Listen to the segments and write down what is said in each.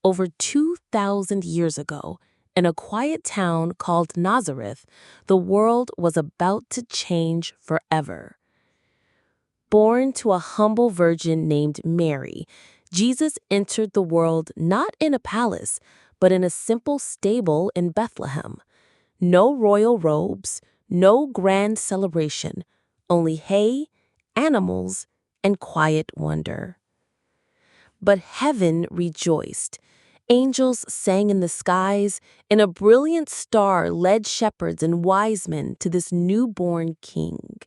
Over 2,000 years ago, in a quiet town called Nazareth, the world was about to change forever. Born to a humble virgin named Mary, Jesus entered the world not in a palace, but in a simple stable in Bethlehem. No royal robes, no grand celebration, only hay, animals, and quiet wonder. But heaven rejoiced. Angels sang in the skies, and a brilliant star led shepherds and wise men to this newborn king.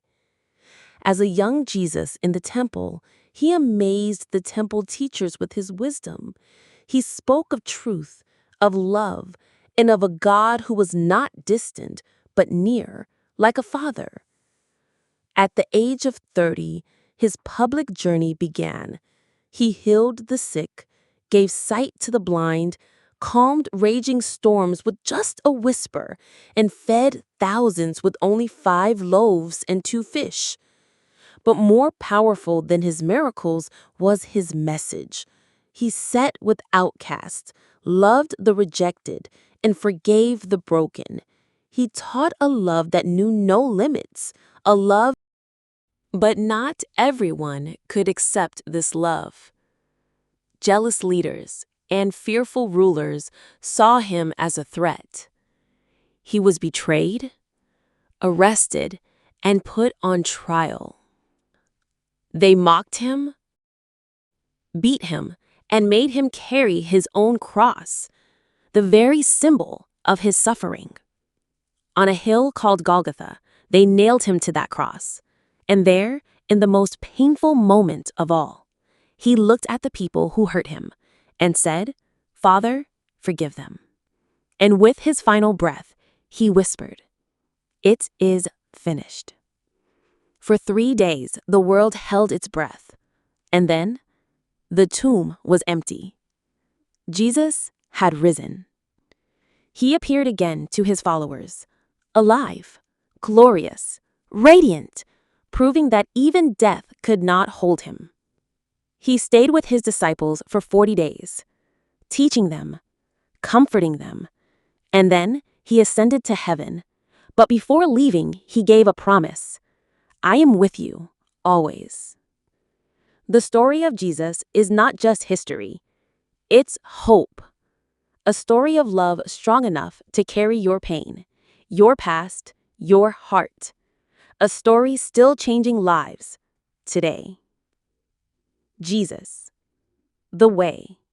As a young Jesus in the temple, he amazed the temple teachers with his wisdom. He spoke of truth, of love, and of a God who was not distant, but near, like a father. At the age of 30, his public journey began. He healed the sick, gave sight to the blind, calmed raging storms with just a whisper, and fed thousands with only 5 loaves and 2 fish. But more powerful than his miracles was his message. He sat with outcasts, loved the rejected, and forgave the broken. He taught a love that knew no limits, a love. But not everyone could accept this love. Jealous leaders and fearful rulers saw him as a threat. He was betrayed, arrested, and put on trial. They mocked him, beat him, and made him carry his own cross, the very symbol of his suffering. On a hill called Golgotha, they nailed him to that cross. And there, in the most painful moment of all, he looked at the people who hurt him and said, "Father, forgive them." And with his final breath, he whispered, "It is finished." For 3 days, the world held its breath. And then, the tomb was empty. Jesus had risen. He appeared again to his followers, alive, glorious, radiant, proving that even death could not hold him. He stayed with his disciples for 40 days, teaching them, comforting them, and then he ascended to heaven. But before leaving, he gave a promise: "I am with you, always." The story of Jesus is not just history, it's hope. A story of love strong enough to carry your pain, your past, your heart. A story still changing lives today. Jesus, the way.